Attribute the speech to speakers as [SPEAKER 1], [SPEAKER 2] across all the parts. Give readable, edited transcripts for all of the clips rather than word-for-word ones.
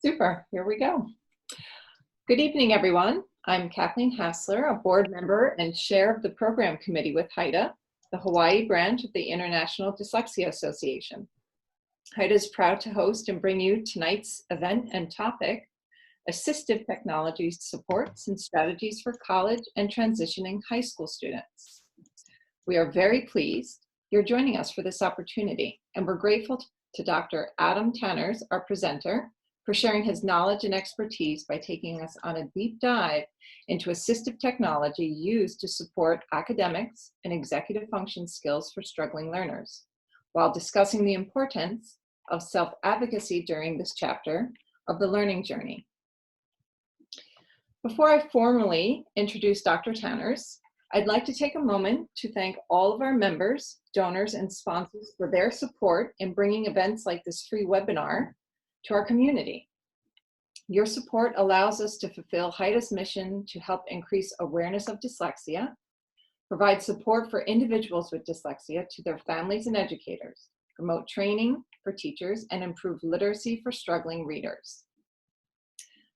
[SPEAKER 1] Super, here we go. Good evening, everyone. I'm Kathleen Hassler, a board member and chair of the program committee with HAIDA, the Hawaii branch of the International Dyslexia Association. HAIDA is proud to host and bring you tonight's event and topic, Assistive Technology Supports and Strategies for College and Transitioning High School Students. We are very pleased you're joining us for this opportunity, and we're grateful to Dr. Adam Tanners, our presenter, for sharing his knowledge and expertise by taking us on a deep dive into assistive technology used to support academics and executive function skills for struggling learners, while discussing the importance of self-advocacy during this chapter of the learning journey. Before I formally introduce Dr. Tanners, I'd like to take a moment to thank all of our members, donors, and sponsors for their support in bringing events like this free webinar to our community. Your support allows us to fulfill HAIDA's mission to help increase awareness of dyslexia, provide support for individuals with dyslexia to their families and educators, promote training for teachers, and improve literacy for struggling readers.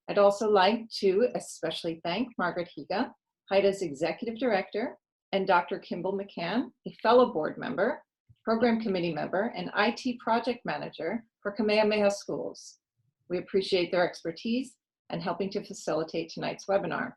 [SPEAKER 1] I'd also like to especially thank Margaret Higa, HAIDA's Executive Director, and Dr. Kimball McCann, a fellow board member, program committee member, and IT project manager for Kamehameha Schools. We appreciate their expertise and helping to facilitate tonight's webinar.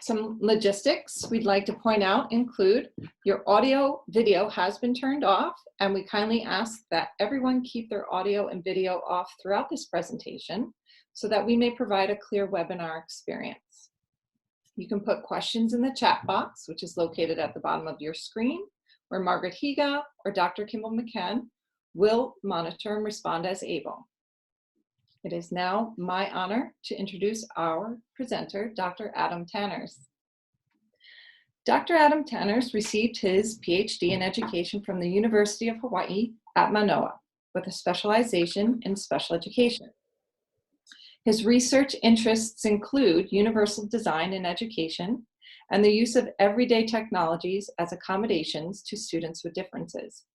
[SPEAKER 1] Some logistics we'd like to point out include your audio video has been turned off, and we kindly ask that everyone keep their audio and video off throughout this presentation so that we may provide a clear webinar experience. You can put questions in the chat box, which is located at the bottom of your screen, where Margaret Higa or Dr. Kimball McCann will monitor and respond as able. It is now my honor to introduce our presenter, Dr. Adam Tanners. Dr. Adam Tanners received his PhD in education from the University of Hawaii at Manoa with a specialization in special education. His research interests include universal design in education and the use of everyday technologies as accommodations to students with differences.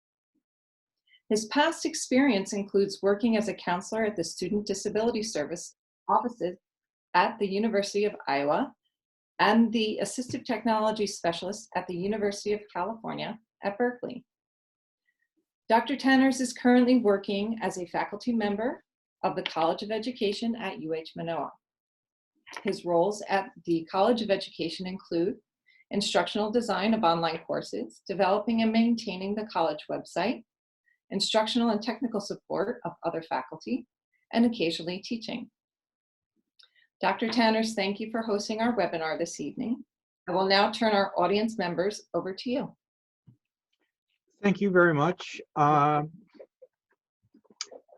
[SPEAKER 1] His past experience includes working as a counselor at the Student Disability Service offices at the University of Iowa and the Assistive Technology Specialist at the University of California at Berkeley. Dr. Tanners is currently working as a faculty member of the College of Education at UH Manoa. His roles at the College of Education include instructional design of online courses, developing and maintaining the college website, instructional and technical support of other faculty, and occasionally teaching. Dr. Tanners, thank you for hosting our webinar this evening. I will now turn our audience members over to you.
[SPEAKER 2] Thank you very much.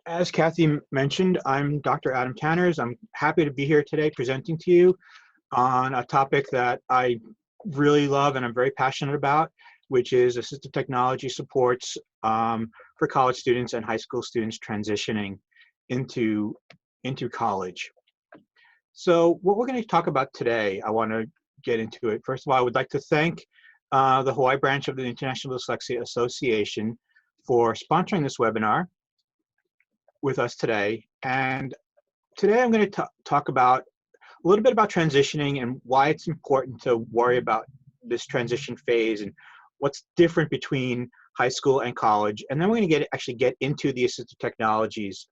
[SPEAKER 2] As Kathy mentioned, I'm Dr. Adam Tanners. I'm happy to be here today presenting to you on a topic that I really love and I'm very passionate about, which is assistive technology supports for college students and high school students transitioning into college. So what we're going to talk about today, I want to get into it. First of all, I would like to thank the Hawaii branch of the International Dyslexia Association for sponsoring this webinar with us today. And today I'm going to talk about a little bit about transitioning and why it's important to worry about this transition phase and what's different between high school and college. And then we're going to actually get into the assistive technologies.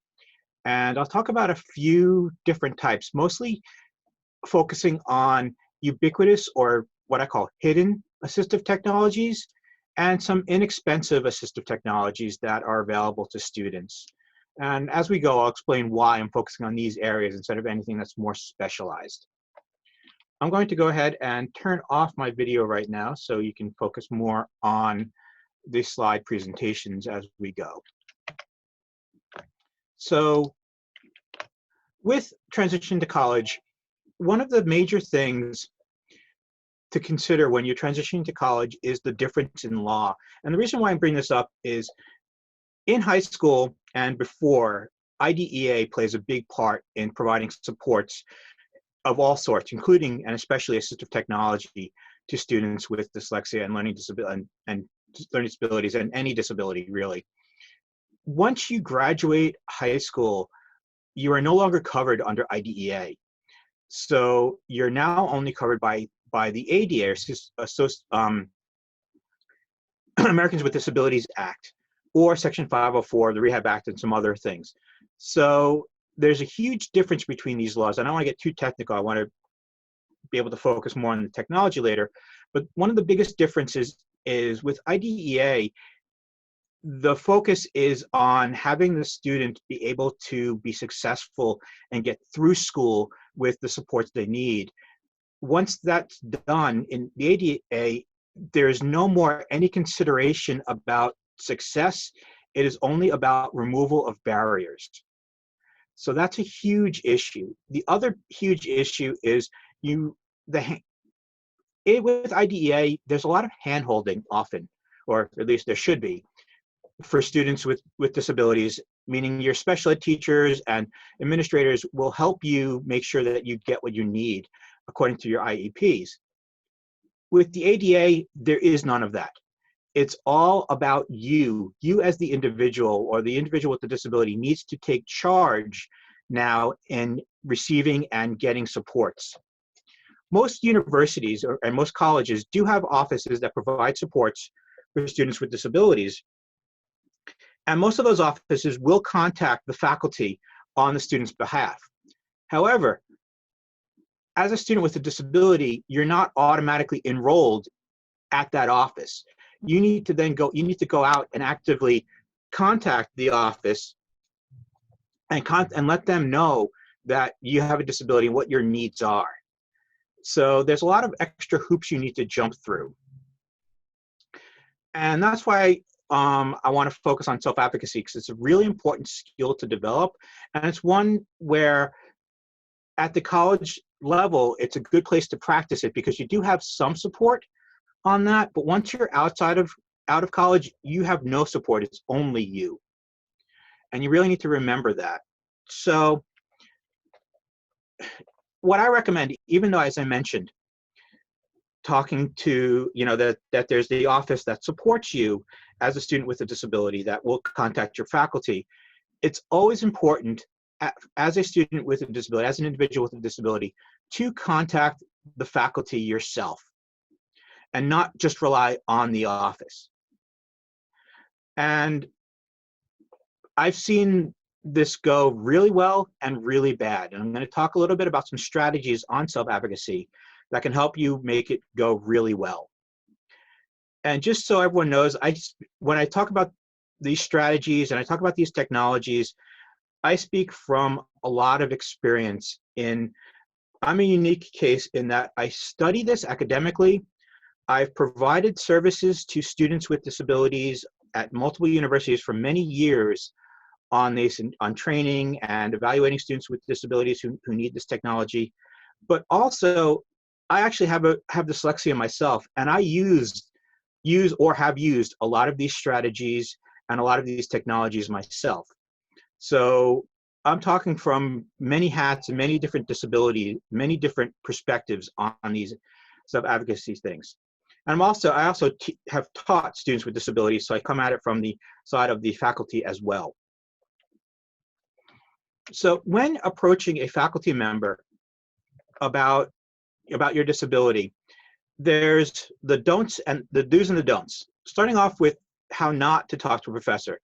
[SPEAKER 2] And I'll talk about a few different types, mostly focusing on ubiquitous or what I call hidden assistive technologies and some inexpensive assistive technologies that are available to students. And as we go, I'll explain why I'm focusing on these areas instead of anything that's more specialized. I'm going to go ahead and turn off my video right now so you can focus more on the slide presentations as we go. So with transition to college, one of the major things to consider when you're transitioning to college is the difference in law. And the reason why I'm bringing this up is in high school and before, IDEA plays a big part in providing supports of all sorts, including and especially assistive technology to students with dyslexia and learning disabilities and any disability really. Once you graduate high school, you are no longer covered under IDEA. So you're now only covered by the ADA, Americans with Disabilities Act, or Section 504 of the Rehab Act, and some other things. So there's a huge difference between these laws. I don't want to get too technical. I want to be able to focus more on the technology later. But one of the biggest differences is with IDEA, the focus is on having the student be able to be successful and get through school with the supports they need. Once that's done in the ADA, there's no more any consideration about success. It is only about removal of barriers. So that's a huge issue. The other huge issue is with IDEA, there's a lot of hand-holding often, or at least there should be, for students with disabilities, meaning your special ed teachers and administrators will help you make sure that you get what you need according to your IEPs. With the ADA, there is none of that. It's all about you. You as the individual, or the individual with the disability, needs to take charge now in receiving and getting supports. Most universities and most colleges do have offices that provide supports for students with disabilities. And most of those offices will contact the faculty on the student's behalf. However, as a student with a disability, you're not automatically enrolled at that office. You need to then go out and actively contact the office and let them know that you have a disability and what your needs are. So there's a lot of extra hoops you need to jump through. And that's why I want to focus on self-advocacy, because it's a really important skill to develop. And it's one where at the college level, it's a good place to practice it, because you do have some support on that. But once you're out of college, you have no support. It's only you. And you really need to remember that. So what I recommend, even though, as I mentioned, talking to, that there's the office that supports you as a student with a disability that will contact your faculty, it's always important as a student with a disability, as an individual with a disability, to contact the faculty yourself and not just rely on the office. And I've seen this go really well and really bad. And I'm going to talk a little bit about some strategies on self-advocacy that can help you make it go really well. And just so everyone knows, when I talk about these strategies and I talk about these technologies, I speak from a lot of experience. I'm a unique case in that I study this academically. I've provided services to students with disabilities at multiple universities for many years on this, on training and evaluating students with disabilities who need this technology. But also, I actually have dyslexia myself, and I use or have used a lot of these strategies and a lot of these technologies myself. So I'm talking from many hats and many different disabilities, many different perspectives on these self-advocacy things. And I also have taught students with disabilities, so I come at it from the side of the faculty as well. So when approaching a faculty member about your disability, there's the don'ts and the do's and the don'ts. Starting off with how not to talk to a professor.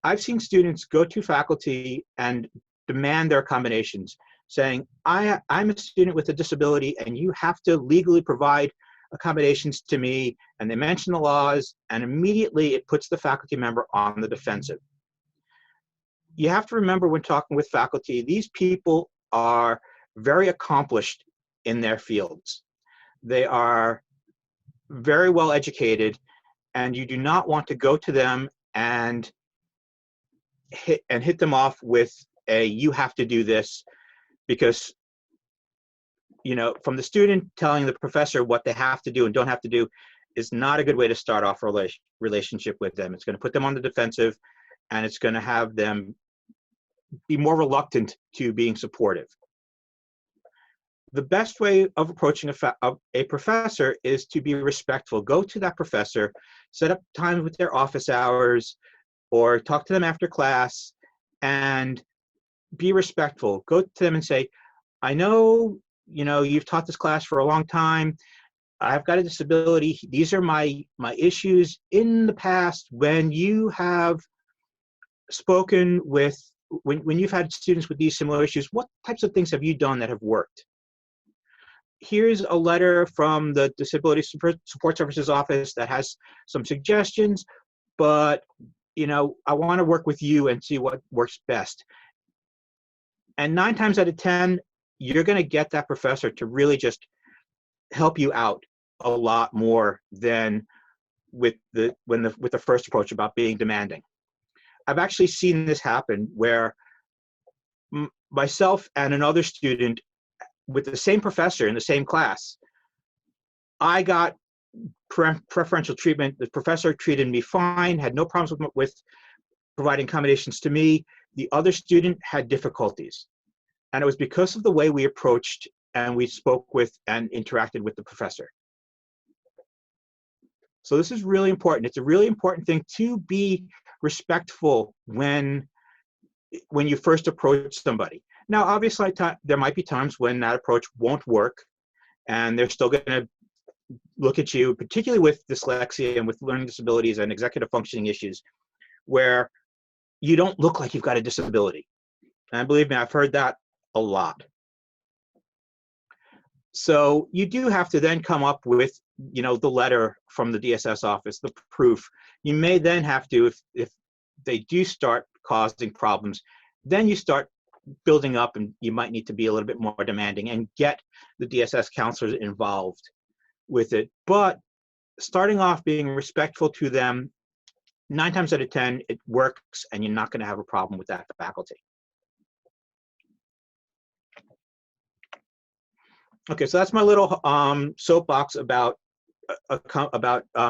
[SPEAKER 2] I've seen students go to faculty and demand their accommodations, saying, I'm a student with a disability and you have to legally provide accommodations to me. And they mention the laws, and immediately it puts the faculty member on the defensive. You have to remember when talking with faculty, these people are very accomplished in their fields. They are very well educated, and you do not want to go to them and hit them off with you have to do this, because from the student telling the professor what they have to do and don't have to do is not a good way to start off a relationship with them. It's going to put them on the defensive, and it's going to have them be more reluctant to being supportive. The best way of approaching a professor is to be respectful. Go to that professor, set up time with their office hours, or talk to them after class, and be respectful. Go to them and say, I know, you've taught this class for a long time. I've got a disability. These are my issues in the past. When you have spoken with, when you've had students with these similar issues, what types of things have you done that have worked? Here's a letter from the Disability Support Services Office that has some suggestions, but I want to work with you and see what works best. And 9 times out of 10, you're going to get that professor to really just help you out a lot more than with the first approach about being demanding. I've actually seen this happen where myself and another student with the same professor in the same class, I got preferential treatment. The professor treated me fine, had no problems with providing accommodations to me. The other student had difficulties. And it was because of the way we approached and we spoke with and interacted with the professor. So this is really important. It's a really important thing to be respectful when you first approach somebody. Now, obviously, there might be times when that approach won't work, and they're still going to look at you, particularly with dyslexia and with learning disabilities and executive functioning issues, where you don't look like you've got a disability. And believe me, I've heard that a lot. So you do have to then come up with, the letter from the DSS office, the proof. You may then have to, if they do start causing problems, then you start building up, and you might need to be a little bit more demanding and get the DSS counselors involved with it. But starting off being respectful to them, 9 times out of 10, it works, and you're not going to have a problem with that faculty. Okay, so that's my little soapbox about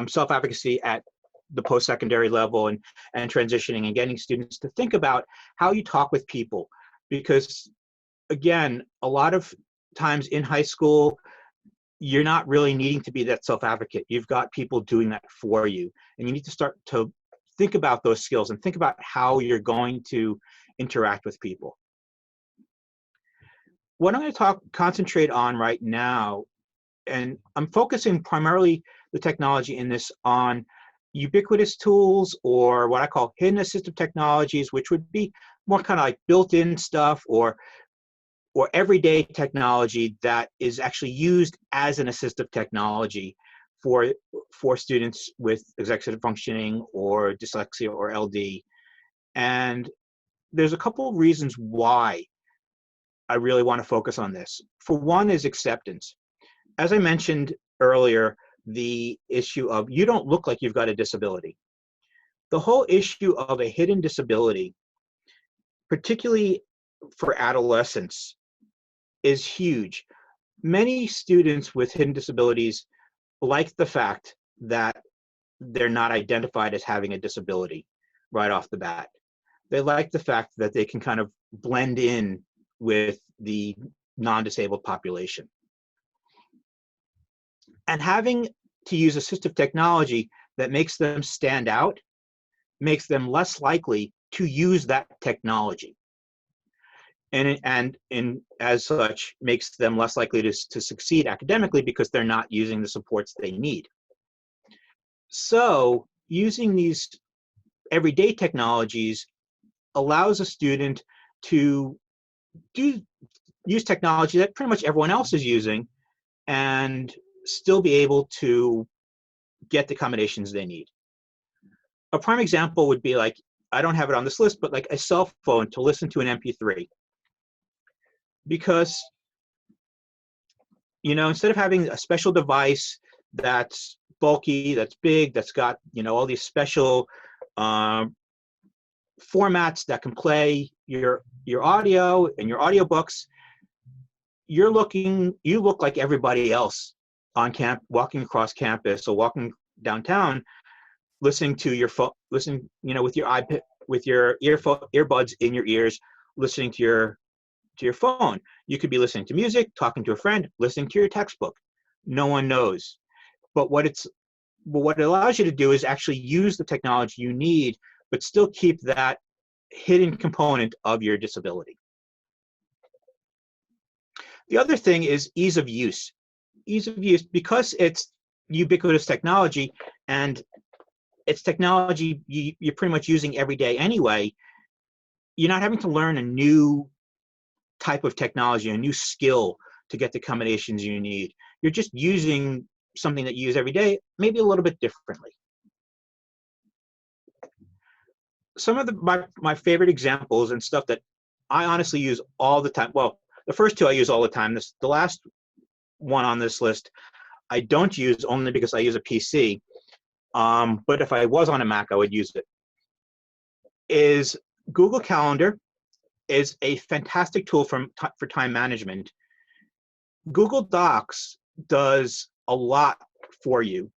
[SPEAKER 2] self-advocacy at the post-secondary level and transitioning and getting students to think about how you talk with people. Because, again, a lot of times in high school, you're not really needing to be that self-advocate. You've got people doing that for you. And you need to start to think about those skills and think about how you're going to interact with people. What I'm going to concentrate on right now, and I'm focusing primarily the technology in this on ubiquitous tools, or what I call hidden assistive technologies, which would be more kind of like built-in stuff or everyday technology that is actually used as an assistive technology for students with executive functioning or dyslexia or LD. And there's a couple of reasons why I really want to focus on this. For one is acceptance. As I mentioned earlier, the issue of you don't look like you've got a disability. The whole issue of a hidden disability, particularly for adolescents, is huge. Many students with hidden disabilities like the fact that they're not identified as having a disability right off the bat. They like the fact that they can kind of blend in with the non-disabled population. And having to use assistive technology that makes them stand out makes them less likely to use that technology. And as such, makes them less likely to succeed academically because they're not using the supports they need. So using these everyday technologies allows a student to use technology that pretty much everyone else is using and still be able to get the accommodations they need. A prime example would be like, I don't have it on this list, but like a cell phone to listen to an MP3. Because, instead of having a special device that's bulky, that's big, that's got, all these special formats that can play your audio and your audiobooks, you look like everybody else on walking across campus or walking downtown, listening to your phone, with your iPad, with your earbuds in your ears, listening to your phone. You could be listening to music, talking to a friend, listening to your textbook. No one knows. But what it allows you to do is actually use the technology you need, but still keep that hidden component of your disability. The other thing is ease of use. Ease of use, because it's ubiquitous technology and it's technology you're pretty much using every day anyway, you're not having to learn a new type of technology, a new skill to get the combinations you need. You're just using something that you use every day, maybe a little bit differently. Some of my favorite examples and stuff that I honestly use all the time. Well, the first two I use all the time. The last one on this list I don't use, only because I use a PC. But if I was on a Mac, I would use it. Is Google Calendar is a fantastic tool for time management. Google Docs does a lot for you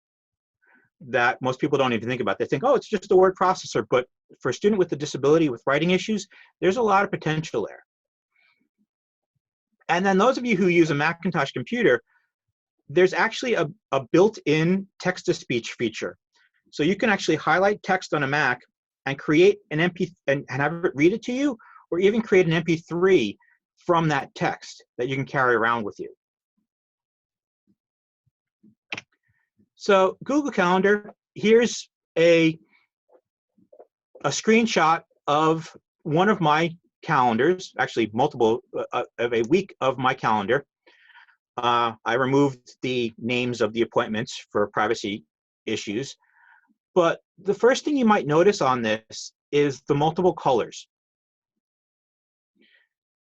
[SPEAKER 2] that most people don't even think about. They think, oh, it's just a word processor. But for a student with a disability with writing issues, there's a lot of potential there. And then those of you who use a Macintosh computer, there's actually a built-in text-to-speech feature. So you can actually highlight text on a Mac and create an MP and have it read it to you, or even create an MP3 from that text that you can carry around with you. So Google Calendar, here's a screenshot of one of my calendars, actually multiple of a week of my calendar. I removed the names of the appointments for privacy issues. But the first thing you might notice on this is the multiple colors.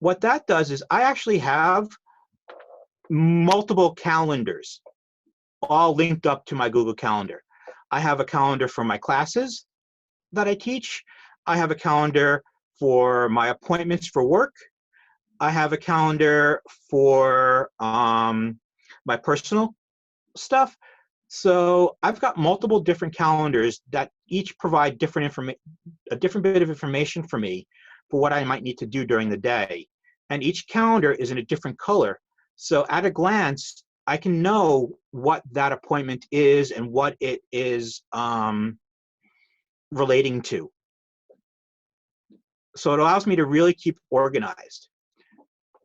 [SPEAKER 2] What that does is I actually have multiple calendars all linked up to my Google Calendar. I have a calendar for my classes that I teach. I have a calendar for my appointments for work. I have a calendar for my personal stuff. So I've got multiple different calendars that each provide a different bit of information for me for what I might need to do during the day. And each calendar is in a different color. So at a glance, I can know what that appointment is and what it is relating to. So it allows me to really keep organized.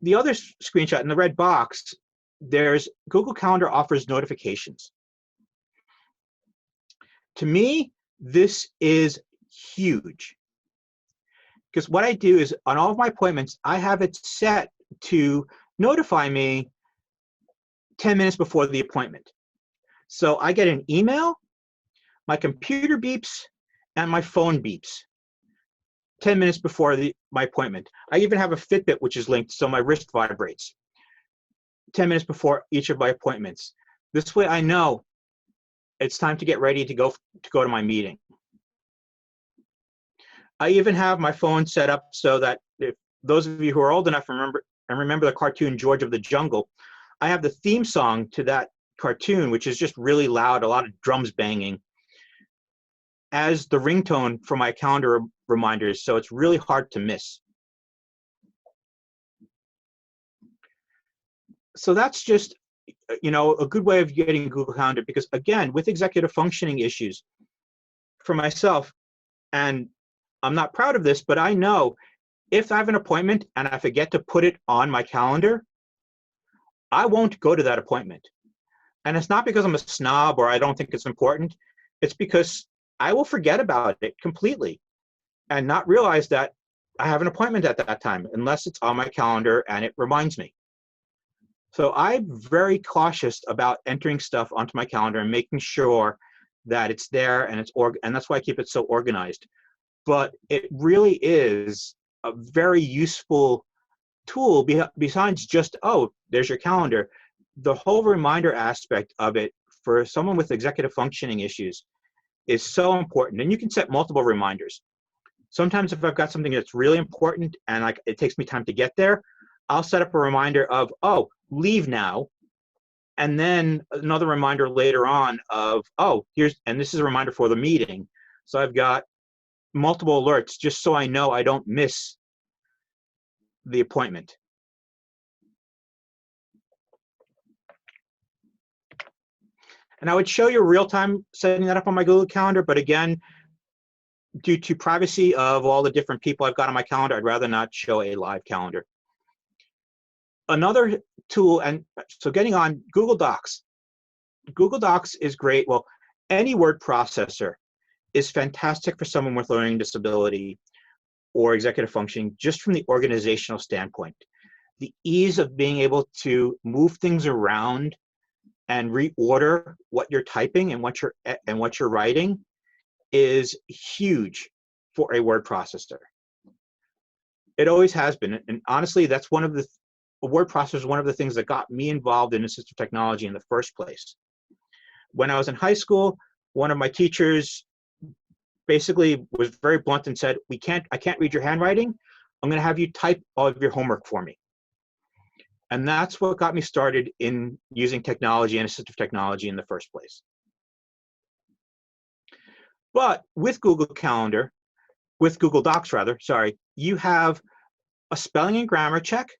[SPEAKER 2] The other screenshot in the red box, there's Google Calendar offers notifications. To me, this is huge. Because what I do is on all of my appointments, I have it set to notify me 10 minutes before the appointment. So I get an email, my computer beeps, and my phone beeps 10 minutes before my appointment. I even have a Fitbit, which is linked, so my wrist vibrates 10 minutes before each of my appointments. This way I know it's time to get ready to go to my meeting. I even have my phone set up so that if those of you who are old enough remember the cartoon George of the Jungle, I have the theme song to that cartoon, which is just really loud, a lot of drums banging, as the ringtone for my calendar reminders, so it's really hard to miss. So that's just, a good way of getting Google Calendar, because again, with executive functioning issues, for myself, and I'm not proud of this, but I know if I have an appointment and I forget to put it on my calendar, I won't go to that appointment. And it's not because I'm a snob or I don't think it's important. It's because I will forget about it completely and not realize that I have an appointment at that time unless it's on my calendar and it reminds me. So I'm very cautious about entering stuff onto my calendar and making sure that it's there and and that's why I keep it so organized. But it really is a very useful tool besides just, oh, there's your calendar. The whole reminder aspect of it for someone with executive functioning issues is so important. And you can set multiple reminders. Sometimes if I've got something that's really important and it takes me time to get there, I'll set up a reminder of, oh, leave now. And then another reminder later on of, oh, and this is a reminder for the meeting. So I've got multiple alerts just so I know I don't miss the appointment. And I would show you real time setting that up on my Google Calendar, but again, due to privacy of all the different people I've got on my calendar, I'd rather not show a live calendar. Another tool, and so getting on Google Docs. Google Docs is great. Well, any word processor is fantastic for someone with learning disability or executive functioning, just from the organizational standpoint. The ease of being able to move things around and reorder what you're typing and what you're writing is huge for a word processor. It always has been, and honestly, that's one of the a word processor is one of the things that got me involved in assistive technology in the first place. When I was in high school, one of my teachers basically was very blunt and said, I can't read your handwriting. I'm going to have you type all of your homework for me. And that's what got me started in using technology and assistive technology in the first place. But with Google Docs rather, sorry, you have a spelling and grammar check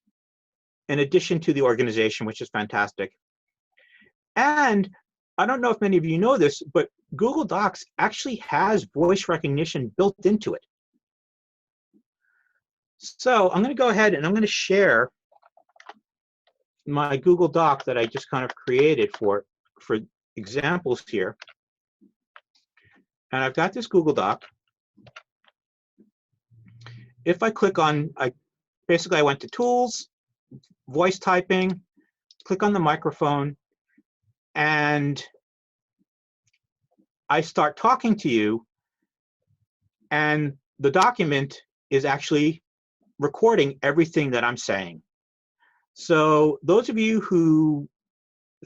[SPEAKER 2] in addition to the organization, which is fantastic. And I don't know if many of you know this, but Google Docs actually has voice recognition built into it. So I'm going to go ahead and I'm going to share my Google Doc that I just kind of created for examples here. And I've got this Google Doc. If I click on, I went to Tools, Voice Typing, click on the microphone, and I start talking to you, and the document is actually recording everything that I'm saying. So those of you who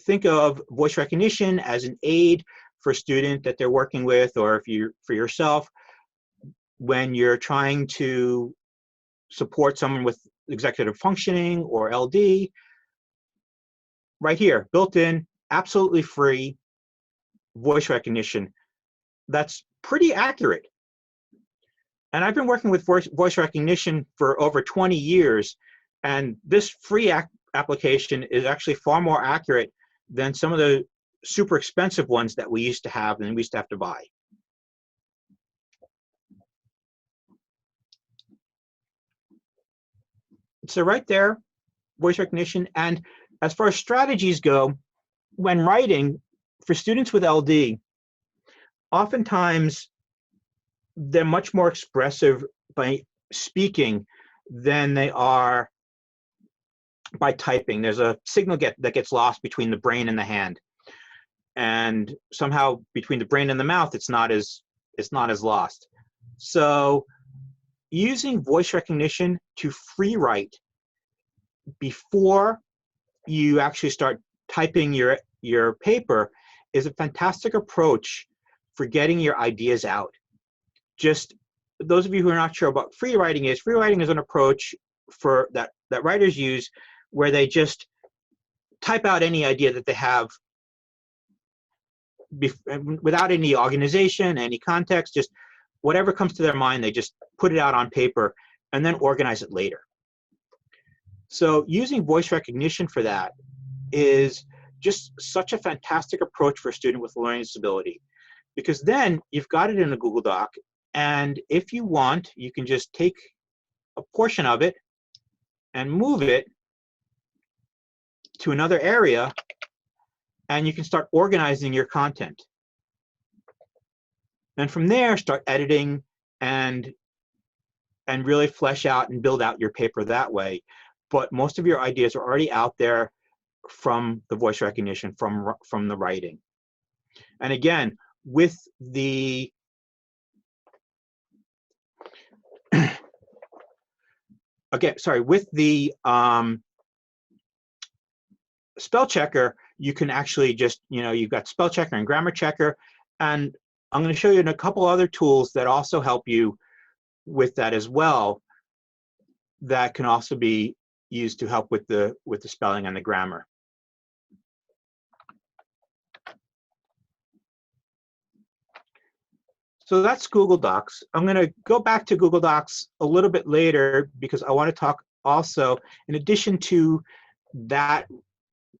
[SPEAKER 2] think of voice recognition as an aid for a student that they're working with, or if you're for yourself, when you're trying to support someone with executive functioning or LD, right here, built in, absolutely free voice recognition. That's pretty accurate. And I've been working with voice recognition for over 20 years, and this free application is actually far more accurate than some of the super expensive ones that we used to have and we used to have to buy. So right there, voice recognition. And as far as strategies go, when writing, for students with LD, oftentimes they're much more expressive by speaking than they are by typing. There's a signal that gets lost between the brain and the hand. And somehow between the brain and the mouth, it's not as lost. So using voice recognition to free write before you actually start typing your paper is a fantastic approach for getting your ideas out. Just those of you who are not sure what free writing is an approach for that writers use where they just type out any idea that they have without any organization, any context, just whatever comes to their mind, they just put it out on paper and then organize it later. So using voice recognition for that is just such a fantastic approach for a student with a learning disability, because then you've got it in a Google Doc, and if you want, you can just take a portion of it and move it to another area, and you can start organizing your content. And from there, start editing and really flesh out and build out your paper that way. But most of your ideas are already out there from the voice recognition, from the writing. And again, with the with the spell checker, you can actually just, you've got spell checker and grammar checker, and I'm going to show you a couple other tools that also help you with that as well, that can also be used to help with the spelling and the grammar. So that's Google Docs. I'm going to go back to Google Docs a little bit later because I want to talk also, in addition to that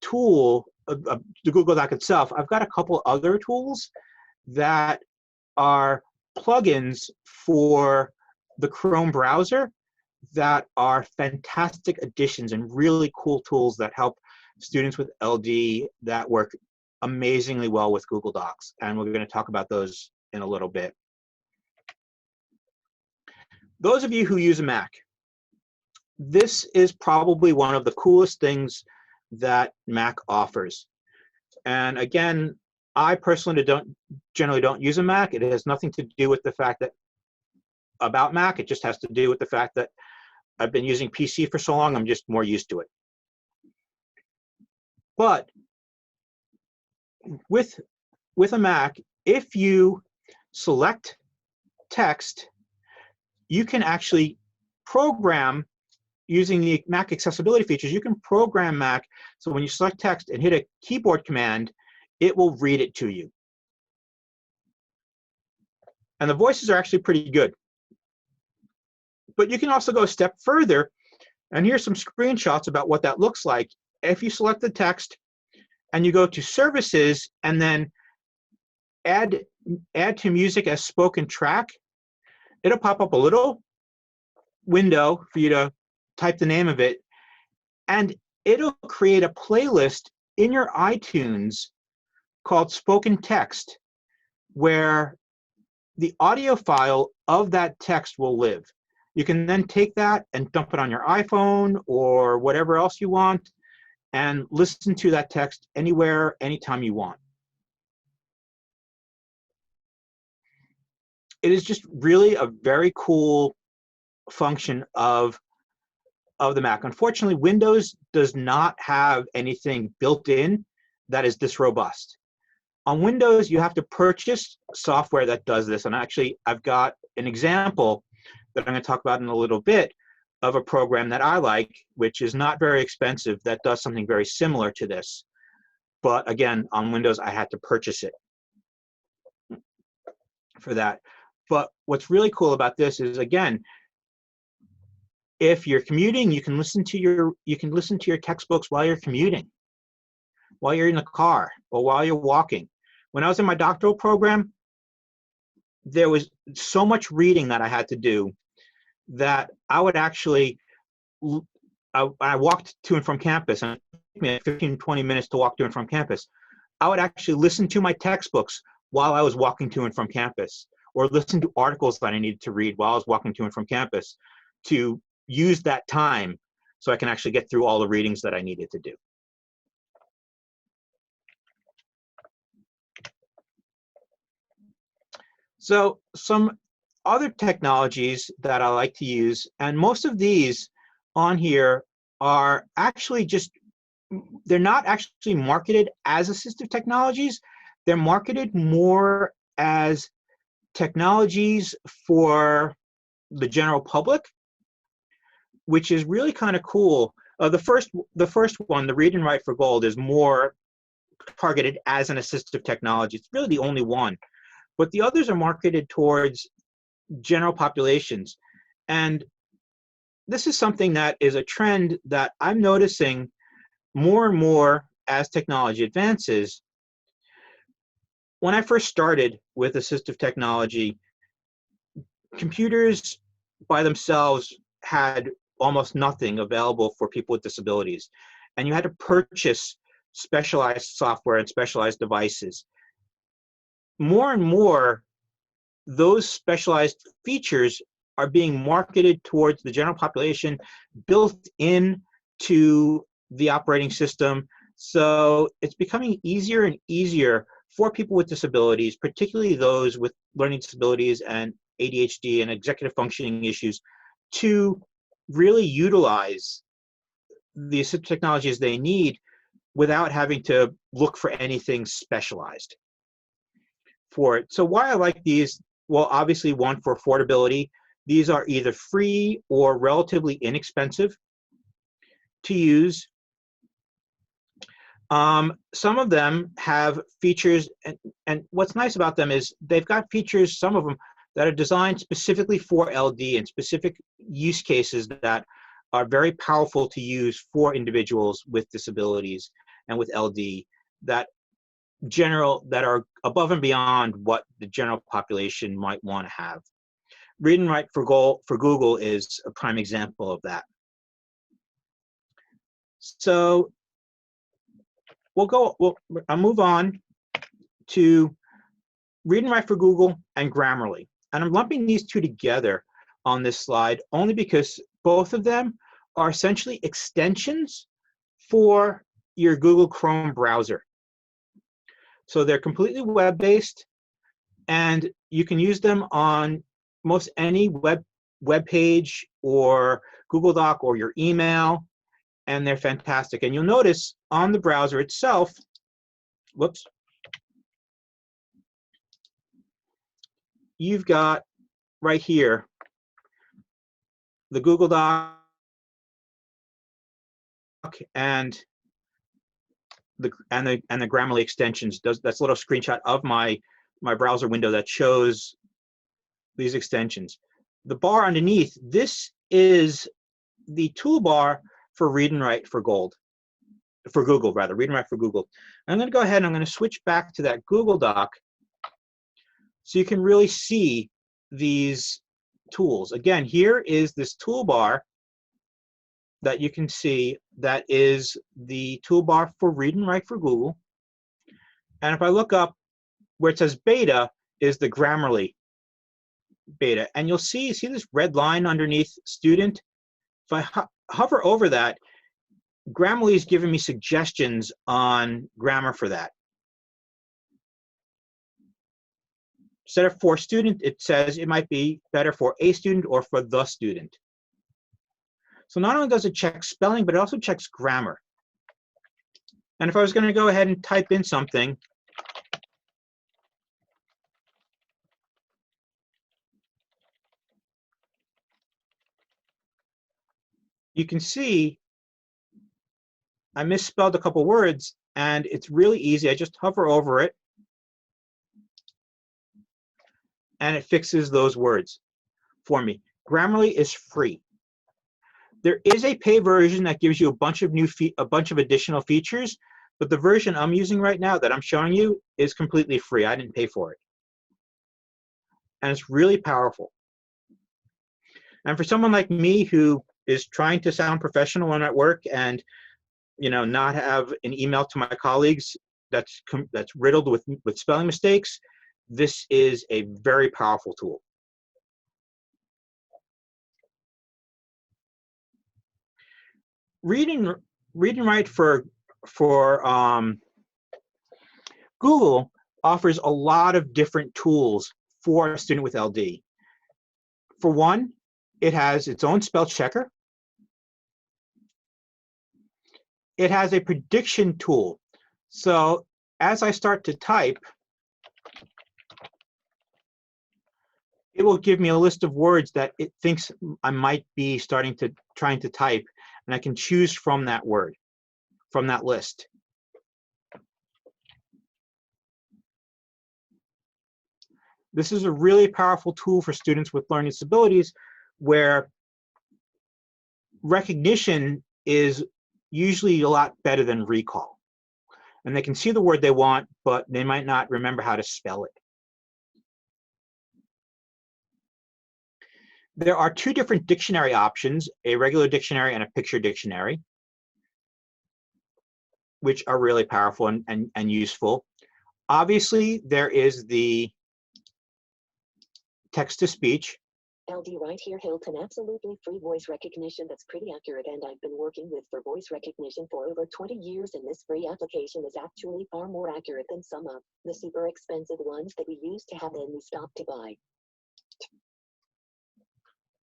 [SPEAKER 2] tool, the Google Doc itself, I've got a couple other tools that are plugins for the Chrome browser that are fantastic additions and really cool tools that help students with LD that work amazingly well with Google Docs. And we're going to talk about those in a little bit. Those of you who use a Mac, this is probably one of the coolest things that Mac offers. And again, I personally generally don't use a Mac. It has nothing to do with the fact that about Mac. It just has to do with the fact that I've been using PC for so long, I'm just more used to it. But with a Mac, if you select text, you can actually program, using the Mac accessibility features, you can program Mac so when you select text and hit a keyboard command, it will read it to you. And the voices are actually pretty good. But you can also go a step further, and here's some screenshots about what that looks like. If you select the text and you go to Services and then add to Music as Spoken Track, it'll pop up a little window for you to type the name of it, and it'll create a playlist in your iTunes called Spoken Text, where the audio file of that text will live. You can then take that and dump it on your iPhone or whatever else you want and listen to that text anywhere, anytime you want. It is just really a very cool function of the Mac. Unfortunately, Windows does not have anything built in that is this robust. On Windows, you have to purchase software that does this. And actually, I've got an example that I'm going to talk about in a little bit of a program that I like, which is not very expensive, that does something very similar to this. But again, on Windows, I had to purchase it for that. But what's really cool about this is, again, if you're commuting, you can listen to your textbooks while you're commuting, while you're in the car, or while you're walking. When I was in my doctoral program, there was so much reading that I had to do that I would actually, I walked to and from campus, and it took me 15, 20 minutes to walk to and from campus. I would actually listen to my textbooks while I was walking to and from campus, or listen to articles that I needed to read while I was walking to and from campus, to use that time so I can actually get through all the readings that I needed to do. So some other technologies that I like to use, and most of these on here are actually just, they're not actually marketed as assistive technologies. They're marketed more as technologies for the general public, which is really kind of cool. The first one, the Read and Write for Gold, is more targeted as an assistive technology. It's really the only one. But the others are marketed towards general populations. And this is something that is a trend that I'm noticing more and more as technology advances. When I first started with assistive technology, computers by themselves had almost nothing available for people with disabilities. And you had to purchase specialized software and specialized devices. More and more, those specialized features are being marketed towards the general population, built into the operating system. So it's becoming easier and easier for people with disabilities, particularly those with learning disabilities and ADHD and executive functioning issues, to really utilize the assistive technologies they need without having to look for anything specialized for it. So why I like these, well, obviously, one, for affordability. These are either free or relatively inexpensive to use. Some of them have features, and what's nice about them is they've got features, some of them, that are designed specifically for LD and specific use cases that are very powerful to use for individuals with disabilities and with LD, that are above and beyond what the general population might want to have. Read and Write for Google is a prime example of that. So I'll move on to Read and Write for Google and Grammarly. And I'm lumping these two together on this slide only because both of them are essentially extensions for your Google Chrome browser. So they're completely web-based, and you can use them on most any web page or Google Doc or your email, and they're fantastic. And you'll notice on the browser itself, whoops, you've got right here the Google Doc and the Grammarly extensions. That's a little screenshot of my browser window that shows these extensions. The bar underneath, this is the toolbar for Read and Write for Google, Read and Write for Google. I'm going to go ahead and I'm going to switch back to that Google Doc so you can really see these tools. Again, here is this toolbar that you can see that is the toolbar for Read and Write for Google. And if I look up where it says beta is the Grammarly beta. And you'll see this red line underneath student? If I hover over that, Grammarly is giving me suggestions on grammar for that. Instead of for student, it says it might be better for a student or for the student. So not only does it check spelling, but it also checks grammar. And if I was going to go ahead and type in something, you can see I misspelled a couple words, and it's really easy. I just hover over it, and it fixes those words for me. Grammarly is free. There is a pay version that gives you a bunch of additional features, but the version I'm using right now that I'm showing you is completely free. I didn't pay for it. And it's really powerful. And for someone like me who is trying to sound professional when at work and not have an email to my colleagues that's riddled with spelling mistakes, this is a very powerful tool. Read and Write for Google offers a lot of different tools for a student with LD. For one, it has its own spell checker. It has a prediction tool. So as I start to type, it will give me a list of words that it thinks I might be trying to type, and I can choose from that word, from that list. This is a really powerful tool for students with learning disabilities where recognition is usually a lot better than recall. And they can see the word they want, but they might not remember how to spell it. There are two different dictionary options, a regular dictionary and a picture dictionary, which are really powerful and useful. Obviously, there is the text-to-speech.
[SPEAKER 3] LD right here, Hilton, absolutely free voice recognition that's pretty accurate, and I've been working with for voice recognition for over 20 years, and this free application is actually far more accurate than some of the super expensive ones that we used to have and we stopped to buy.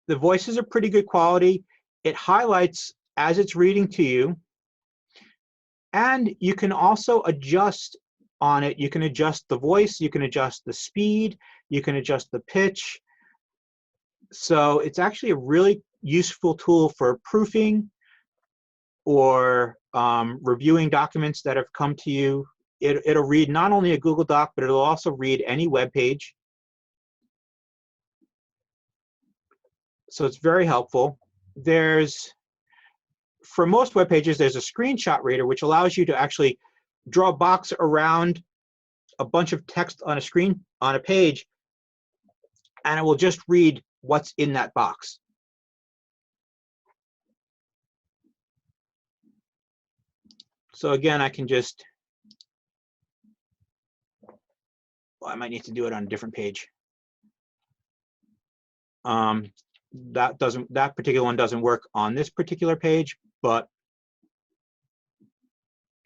[SPEAKER 2] The voices are pretty good quality. It highlights as it's reading to you, and you can also adjust on it. You can adjust the voice, you can adjust the speed, you can adjust the pitch. So it's actually a really useful tool for proofing or reviewing documents that have come to you. It'll read not only a Google Doc, but it'll also read any web page. So it's very helpful. For most web pages, there's a screenshot reader, which allows you to actually draw a box around a bunch of text on a page, and it will just read what's in that box. So again, I can just, well, I might need to do it on a different page. That particular one doesn't work on this particular page, but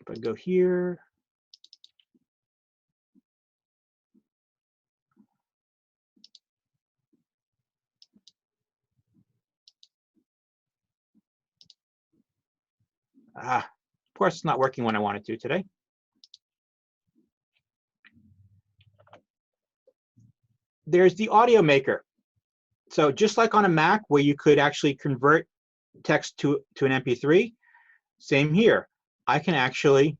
[SPEAKER 2] if I go here, of course it's not working when I want it to today. There's the audio maker. So just like on a Mac where you could actually convert text to an MP3, same here. I can actually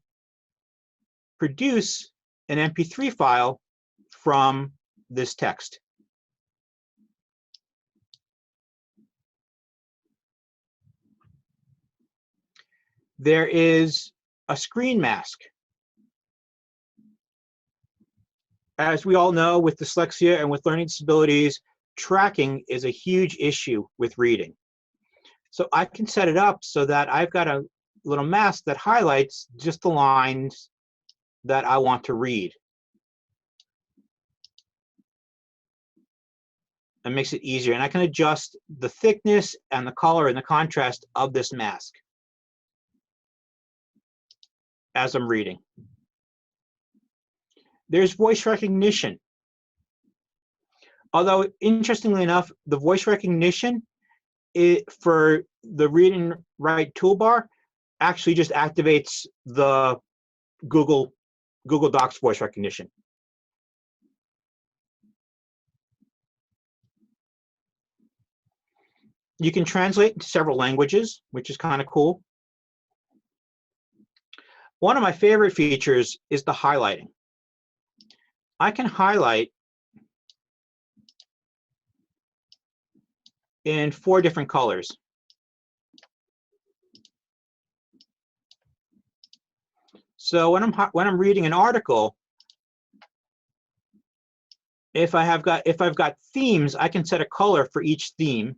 [SPEAKER 2] produce an MP3 file from this text. There is a screen mask. As we all know, with dyslexia and with learning disabilities, tracking is a huge issue with reading. So I can set it up so that I've got a little mask that highlights just the lines that I want to read. It makes it easier, and I can adjust the thickness and the color and the contrast of this mask as I'm reading. There's voice recognition. Although, interestingly enough, the voice recognition for the read and write toolbar actually just activates the Google Docs voice recognition. You can translate into several languages, which is kind of cool. One of my favorite features is the highlighting. I can highlight in 4 different colors. So when I'm reading an article, if I've got themes, I can set a color for each theme.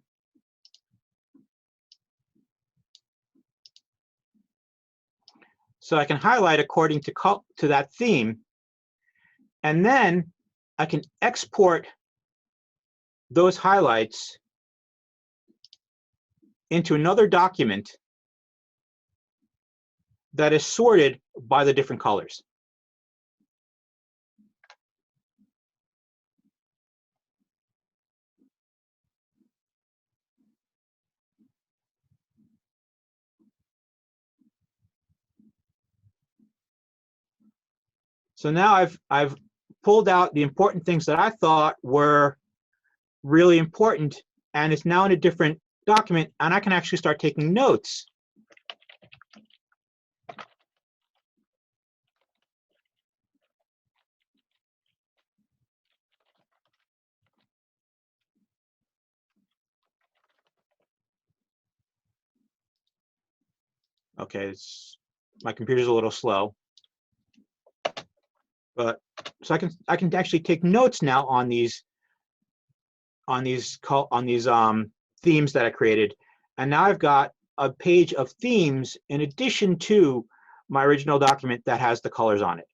[SPEAKER 2] So I can highlight according to that theme, and then I can export those highlights into another document that is sorted by the different colors. So now I've pulled out the important things that I thought were really important, and it's now in a different document, and I can actually start taking notes. Okay, my computer's a little slow, but so I can actually take notes now on these themes that I created, and now I've got a page of themes in addition to my original document that has the colors on it.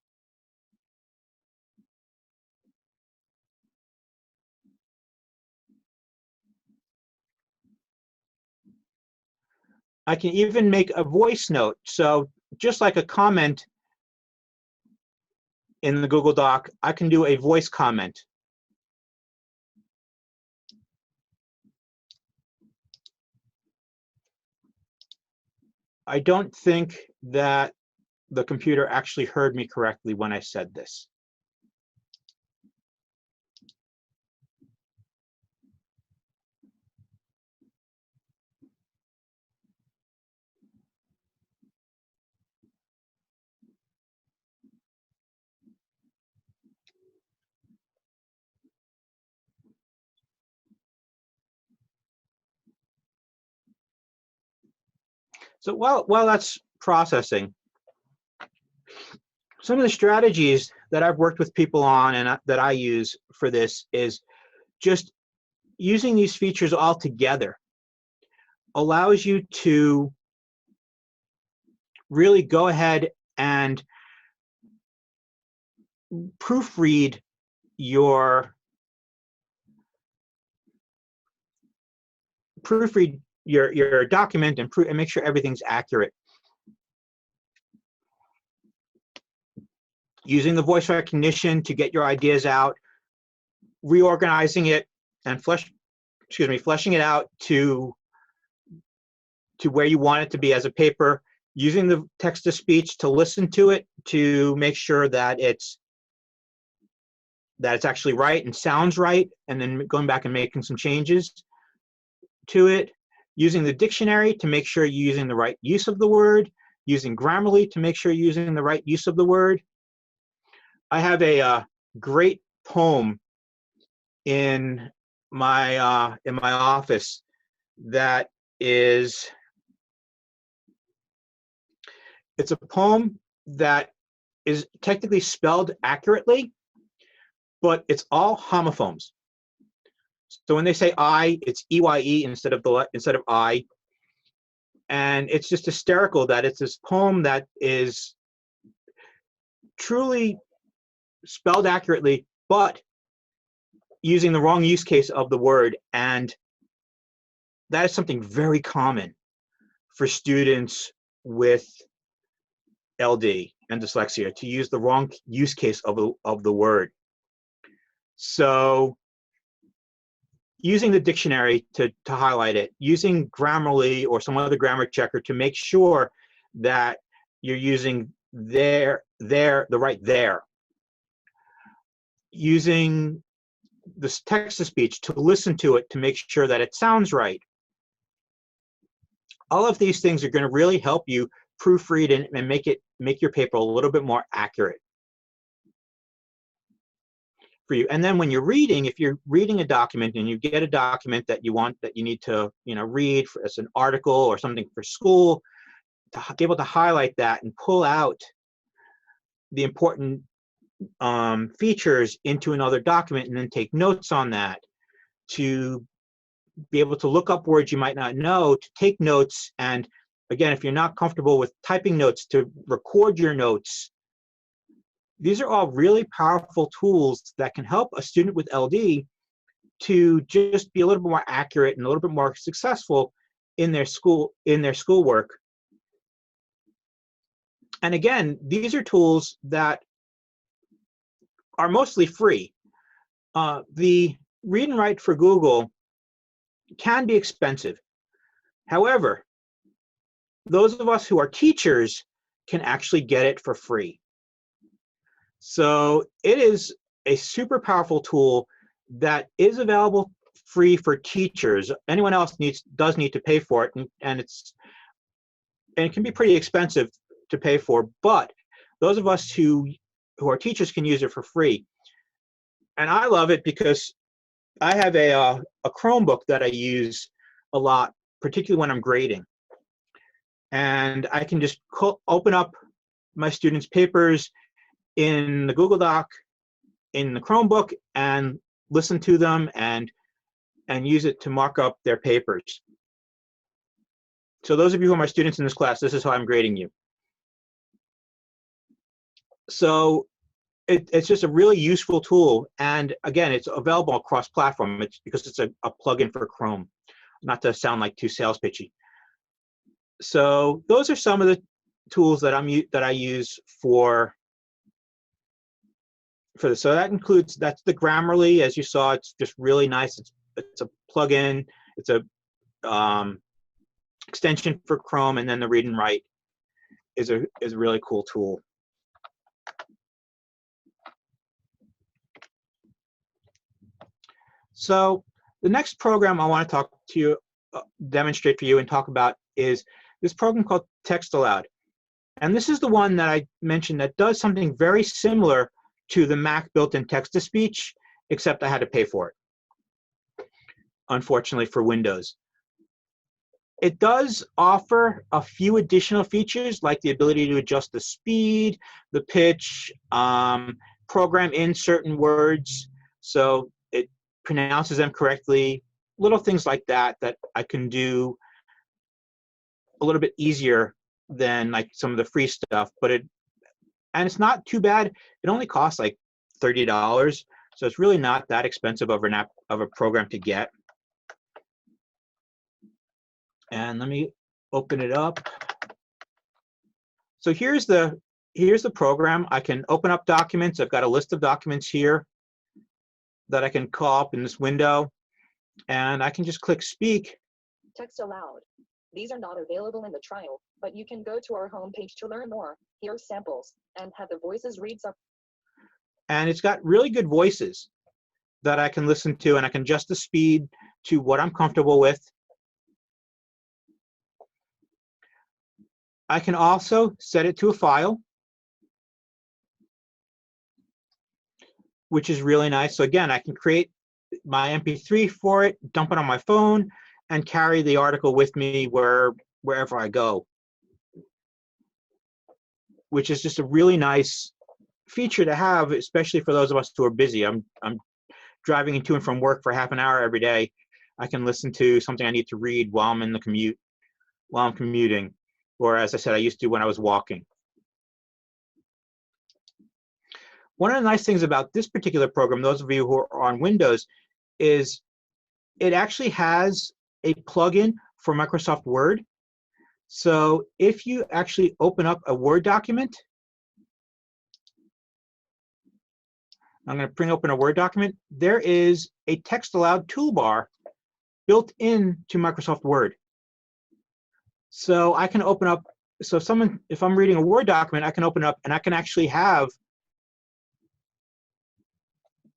[SPEAKER 2] I can even make a voice note. So just like a comment in the Google Doc, I can do a voice comment. I don't think that the computer actually heard me correctly when I said this. So while that's processing, some of the strategies that I've worked with people on and that I use for this is just using these features all together allows you to really go ahead and proofread your document and make sure everything's accurate. Using the voice recognition to get your ideas out, reorganizing it and fleshing it out to where you want it to be as a paper, using the text-to-speech to listen to it to make sure that it's actually right and sounds right, and then going back and making some changes to it, using the dictionary to make sure you're using the right use of the word, using Grammarly to make sure you're using the right use of the word. I have a great poem in my office that is, it's a poem that is technically spelled accurately, but it's all homophones. So when they say I, it's EYE instead of I. And it's just hysterical that it's this poem that is truly spelled accurately, but using the wrong use case of the word. And that is something very common for students with LD and dyslexia, to use the wrong use case of the word. So using the dictionary to highlight it, using Grammarly or some other grammar checker to make sure that you're using the right there. Using this text-to-speech to listen to it to make sure that it sounds right. All of these things are going to really help you proofread and make your paper a little bit more accurate for you. And then when you're reading, if you're reading a document and you get a document that you need to read as an article or something for school, to be able to highlight that and pull out the important features into another document and then take notes on that, to be able to look up words you might not know, to take notes, and again, if you're not comfortable with typing notes, to record your notes. These are all really powerful tools that can help a student with LD to just be a little bit more accurate and a little bit more successful in their schoolwork. And again, these are tools that are mostly free. The read and write for Google can be expensive. However, those of us who are teachers can actually get it for free. So it is a super powerful tool that is available free for teachers. Anyone else does need to pay for it, and it can be pretty expensive to pay for, but those of us who are teachers can use it for free. And I love it because I have a Chromebook that I use a lot, particularly when I'm grading. And I can just open up my students' papers in the Google Doc, in the Chromebook, and listen to them and use it to mark up their papers. So those of you who are my students in this class, this is how I'm grading you. So it's just a really useful tool. And again, it's available across platform. It's because it's a plugin for Chrome, not to sound like too sales pitchy. So those are some of the tools that I use for this. So that includes, that's the Grammarly. As you saw, it's just really nice. It's a plugin. It's a extension for Chrome, and then the read and write is a really cool tool. So the next program I want to talk to you, demonstrate for you and talk about is this program called Text Aloud. And this is the one that I mentioned that does something very similar to the Mac built-in text-to-speech, except I had to pay for it, unfortunately, for Windows. It does offer a few additional features, like the ability to adjust the speed, the pitch, program in certain words so it pronounces them correctly, little things like that that I can do a little bit easier than like some of the free stuff, but it's not too bad. It only costs like $30, so it's really not that expensive of a program to get. And let me open it up. So here's the program. I can open up documents. I've got a list of documents here that I can call up in this window, and I can just click speak.
[SPEAKER 3] Text aloud. These are not available in the trial, but you can go to our homepage to learn more, hear samples, and have the voices read some.
[SPEAKER 2] And it's got really good voices that I can listen to, and I can adjust the speed to what I'm comfortable with. I can also set it to a file, which is really nice. So again, I can create my MP3 for it, dump it on my phone, and carry the article with me wherever I go, which is just a really nice feature to have, especially for those of us who are busy. I'm driving to and from work for half an hour every day. I can listen to something I need to read while I'm in the commute, while I'm commuting, or as I said, I used to when I was walking. One of the nice things about this particular program, those of you who are on Windows, is it actually has a plugin for Microsoft Word. So if you actually open up a Word document, I'm going to bring open a Word document. There is a text aloud toolbar built into Microsoft Word. So I can open up, so if I'm reading a Word document, I can open up and I can actually have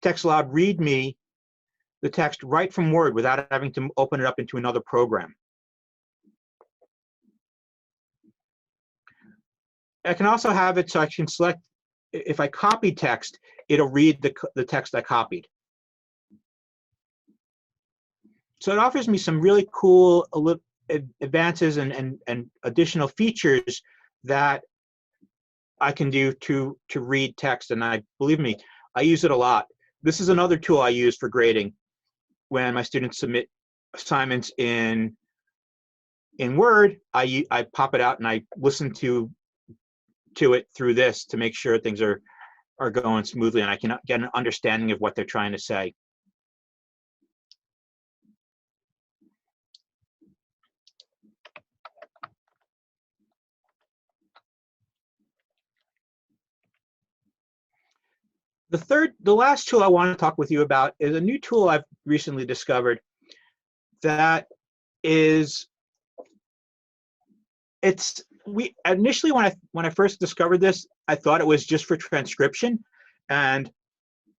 [SPEAKER 2] text aloud read me the text right from Word without having to open it up into another program. I can also have it so I can select, if I copy text, it'll read the text I copied. So it offers me some really cool advances and additional features that I can do to read text, and believe me, I use it a lot. This is another tool I use for grading. When my students submit assignments in Word, I pop it out and I listen to it through this to make sure things are going smoothly and I can get an understanding of what they're trying to say. The last tool I want to talk with you about is a new tool I've recently discovered that is, initially when I first discovered this, I thought it was just for transcription, and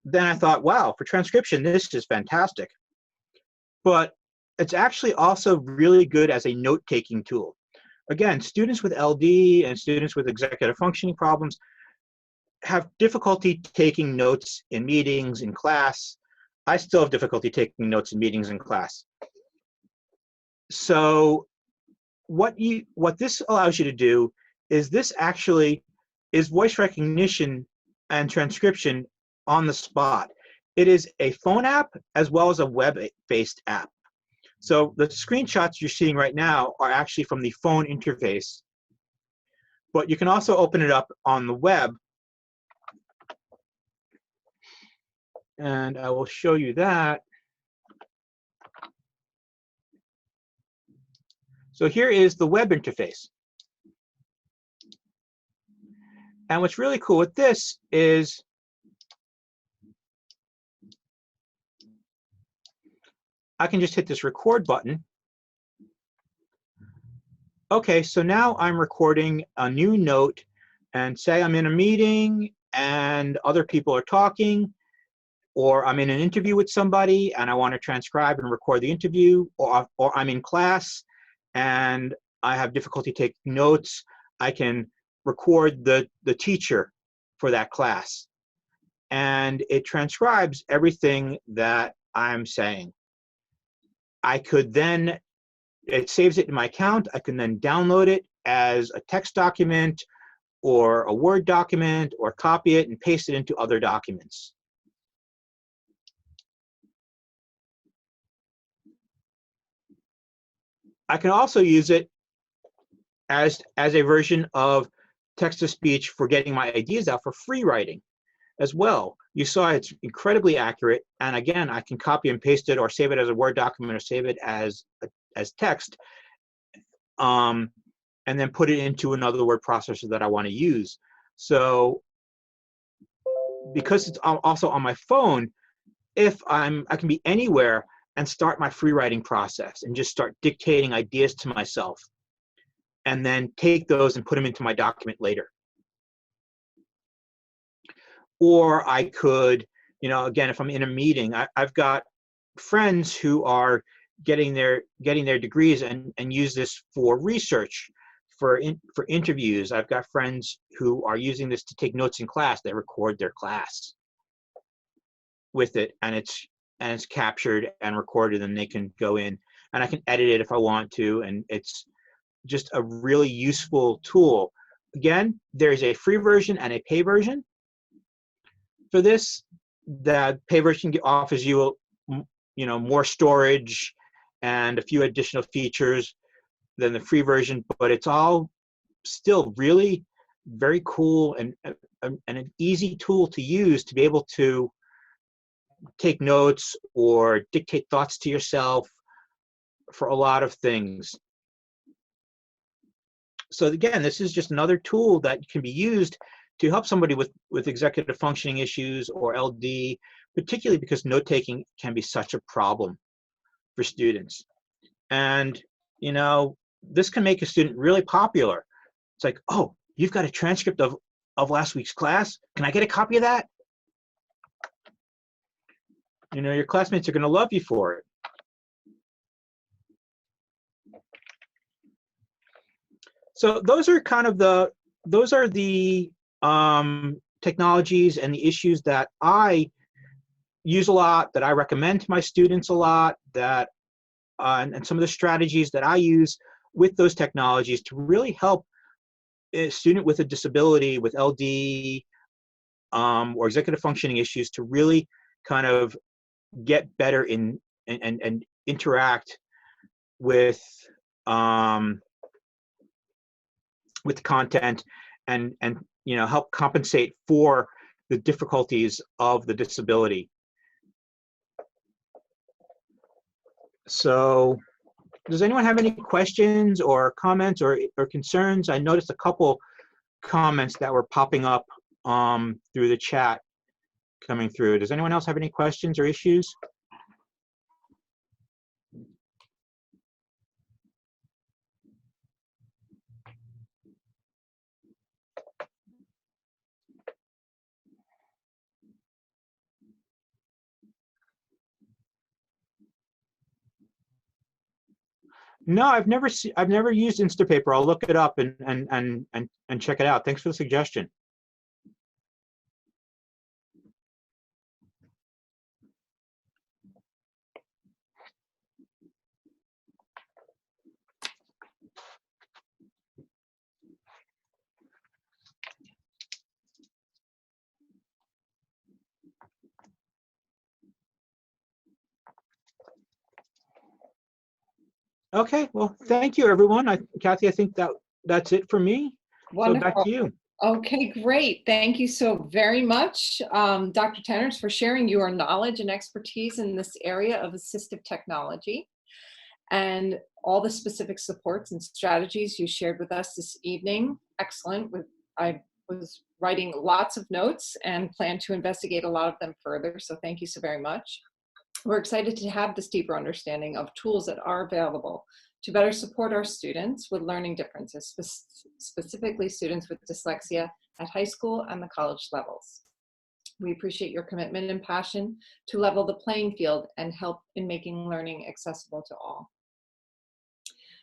[SPEAKER 2] then I thought, wow, for transcription, this is fantastic. But it's actually also really good as a note-taking tool. Again, students with LD and students with executive functioning problems have difficulty taking notes in meetings, in class. I still have difficulty taking notes in meetings in class. So what this allows you to do is this actually is voice recognition and transcription on the spot. It is a phone app as well as a web-based app. So the screenshots you're seeing right now are actually from the phone interface, but you can also open it up on the web. And I will show you that. So here is the web interface. And what's really cool with this is I can just hit this record button. Okay, so now I'm recording a new note, and say I'm in a meeting and other people are talking, or I'm in an interview with somebody and I want to transcribe and record the interview, or I'm in class and I have difficulty taking notes. I can record the teacher for that class, and it transcribes everything that I'm saying. I could then, it saves it in my account. I can then download it as a text document or a Word document, or copy it and paste it into other documents. I can also use it as a version of text-to-speech for getting my ideas out for free writing as well. You saw it's incredibly accurate, and again, I can copy and paste it or save it as a Word document or save it as text, and then put it into another word processor that I want to use. So because it's also on my phone, I can be anywhere and start my free writing process and just start dictating ideas to myself, and then take those and put them into my document later. Or I could, again, if I'm in a meeting, I've got friends who are getting their degrees and use this for research, for interviews. I've got friends who are using this to take notes in class. They record their class with it, and it's captured and recorded, and they can go in, and I can edit it if I want to, and it's just a really useful tool. Again, there's a free version and a pay version for this. The pay version offers you, more storage and a few additional features than the free version, but it's all still really very cool and an easy tool to use to be able to take notes or dictate thoughts to yourself for a lot of things. So again, this is just another tool that can be used to help somebody with executive functioning issues or LD, particularly because note-taking can be such a problem for students. And, this can make a student really popular. It's like, oh, you've got a transcript of last week's class? Can I get a copy of that? Your classmates are going to love you for it. So those are the technologies and the issues that I use a lot, that I recommend to my students a lot, that and some of the strategies that I use with those technologies to really help a student with a disability, with LD or executive functioning issues, to really kind of get better in and interact with content and help compensate for the difficulties of the disability. So does anyone have any questions or comments or concerns? I noticed a couple comments that were popping up through the chat coming through. Does anyone else have any questions or issues? No, I've never used Instapaper. I'll look it up and check it out. Thanks for the suggestion. Okay, well, thank you, everyone. Kathy, I think that's it for me.
[SPEAKER 1] Wonderful.
[SPEAKER 2] So back to you.
[SPEAKER 1] Okay, great. Thank you so very much, Dr. Tanners, for sharing your knowledge and expertise in this area of assistive technology and all the specific supports and strategies you shared with us this evening. Excellent. I was writing lots of notes and plan to investigate a lot of them further, so thank you so very much. We're excited to have this deeper understanding of tools that are available to better support our students with learning differences, specifically students with dyslexia at high school and the college levels. We appreciate your commitment and passion to level the playing field and help in making learning accessible to all.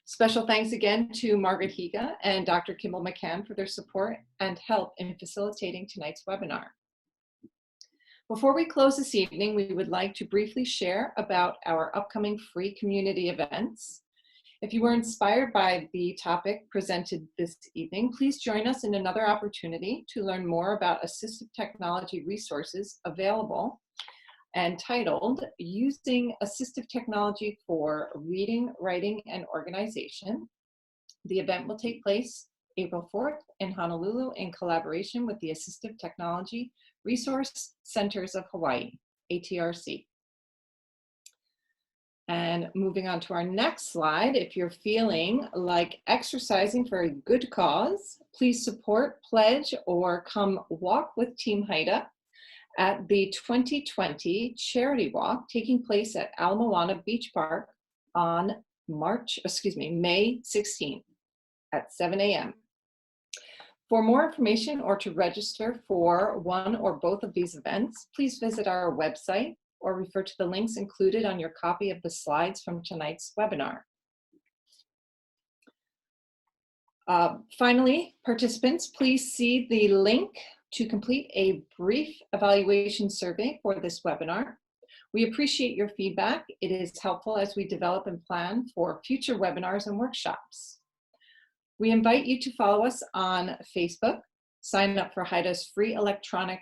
[SPEAKER 1] Special thanks again to Margaret Higa and Dr. Kimball McCann for their support and help in facilitating tonight's webinar. Before we close this evening, we would like to briefly share about our upcoming free community events. If you were inspired by the topic presented this evening, please join us in another opportunity to learn more about assistive technology resources available entitled Using Assistive Technology for Reading, Writing, and Organization. The event will take place April 4th in Honolulu in collaboration with the Assistive Technology Resource Centers of Hawaii, ATRC. And moving on to our next slide, if you're feeling like exercising for a good cause, please support, pledge, or come walk with Team Haida at the 2020 Charity Walk taking place at Ala Moana Beach Park on May 16th at 7 a.m. For more information or to register for one or both of these events, please visit our website or refer to the links included on your copy of the slides from tonight's webinar. Finally, participants, please see the link to complete a brief evaluation survey for this webinar. We appreciate your feedback. It is helpful as we develop and plan for future webinars and workshops. We invite you to follow us on Facebook, sign up for Haida's free electronic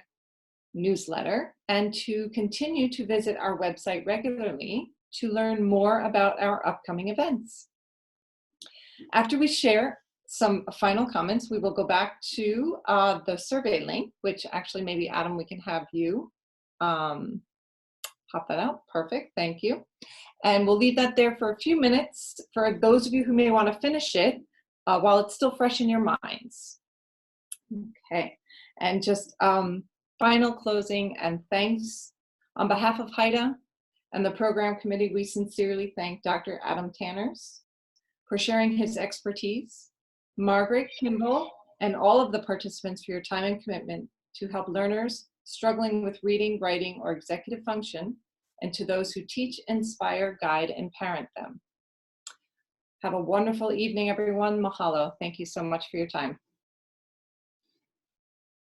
[SPEAKER 1] newsletter, and to continue to visit our website regularly to learn more about our upcoming events. After we share some final comments, we will go back to the survey link, which actually maybe Adam, we can have you pop that out. Perfect, thank you. And we'll leave that there for a few minutes for those of you who may want to finish it while it's still fresh in your minds. Okay, and just final closing and thanks. On behalf of Haida and the program committee, we sincerely thank Dr. Adam Tanners for sharing his expertise, Margaret Kimball, and all of the participants for your time and commitment to help learners struggling with reading, writing, or executive function, and to those who teach, inspire, guide, and parent them. Have a wonderful evening, everyone. Mahalo. Thank you so much for your time.